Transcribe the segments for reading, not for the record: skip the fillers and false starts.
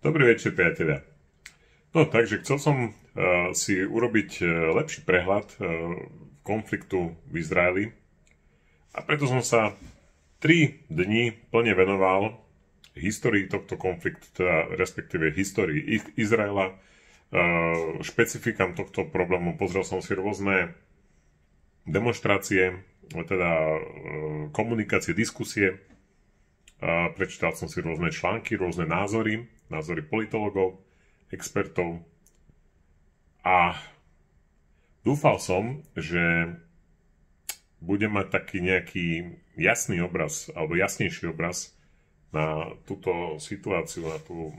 Dobrý večer, priatelia. No, takže chcel som si urobiť lepší prehľad konfliktu v Izraeli a preto som sa 3 dni plne venoval histórii tohto konfliktu, teda respektíve histórii Izraela, špecifikám tohto problému. Pozrel som si rôzne demonštrácie, teda komunikácie, diskusie, prečítal som si rôzne články, rôzne názory politologov, expertov a dúfal som, že budem mať taký nejaký jasný obraz, alebo jasnejší obraz na túto situáciu, na tú,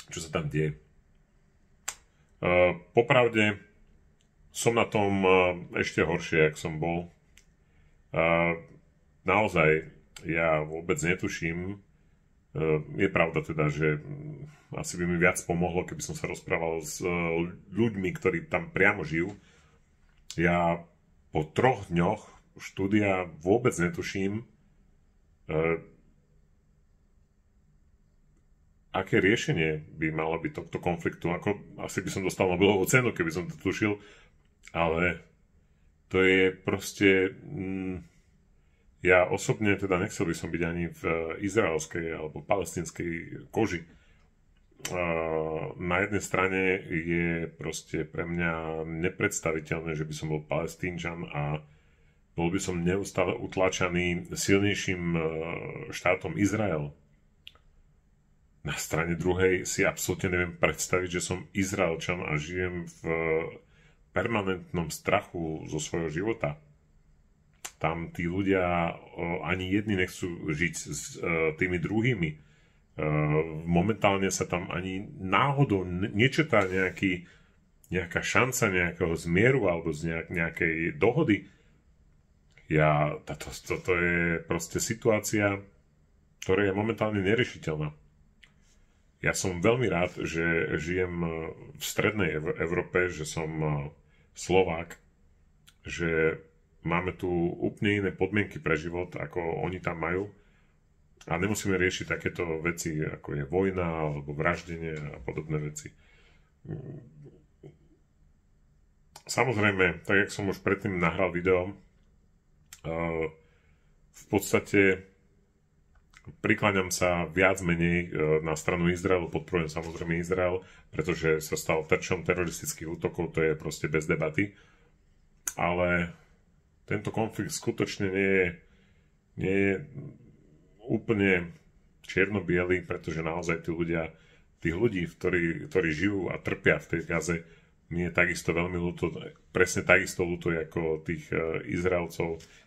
čo sa tam deje. Popravde som na tom ešte horšie, jak som bol. Naozaj, ja vôbec netuším. Je pravda teda, že asi by mi viac pomohlo, keby som sa rozprával s ľuďmi, ktorí tam priamo žijú. Ja po 3 dňoch štúdia vôbec netuším, aké riešenie by malo byť tohto konfliktu. Asi by som dostal Nobelovú cenu, keby som to tušil, ale to je proste... Ja osobne teda nechcel by som byť ani v izraelskej alebo palestinskej koži. Na jednej strane je proste pre mňa nepredstaviteľné, že by som bol Palestínčan a bol by som neustále utlačaný silnejším štátom Izrael. Na strane druhej si absolútne neviem predstaviť, že som Izraelčan a žijem v permanentnom strachu zo svojho života. Tam tí ľudia ani jedni nechcú žiť s tými druhými. Momentálne sa tam ani náhodou nečetá nejaká šanca nejakého zmieru alebo z nejakej dohody. Toto je proste situácia, ktorá je momentálne neriešiteľná. Ja som veľmi rád, že žijem v strednej Európe, že som Slovák, že máme tu úplne iné podmienky pre život, ako oni tam majú. A nemusíme riešiť takéto veci, ako je vojna, alebo vraždenie a podobné veci. Samozrejme, tak jak som už predtým nahral video, v podstate prikláňam sa viac menej na stranu Izraelu, podporujem samozrejme Izrael, pretože sa stal terčom teroristických útokov, to je proste bez debaty. Ale tento konflikt skutočne nie je úplne čierno-biely, pretože naozaj tých ľudí, ktorí žijú a trpia v tej Gaze, mne je takisto veľmi ľúto, presne takisto ľúto ako tých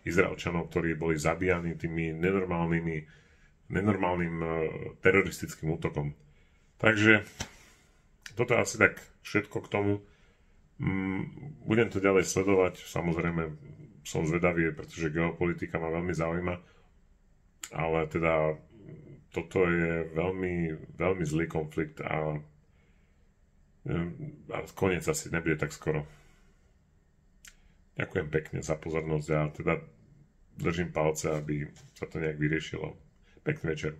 Izraelčanov, ktorí boli zabíjani tými nenormálnym teroristickým útokom. Takže toto je asi tak všetko k tomu. Budem to ďalej sledovať, samozrejme som zvedavý, pretože geopolitika ma veľmi zaujíma, ale teda toto je veľmi, veľmi zlý konflikt a koniec asi nebude tak skoro. Ďakujem pekne za pozornosť a teda držím palce, aby sa to nejak vyriešilo. Pekný večer.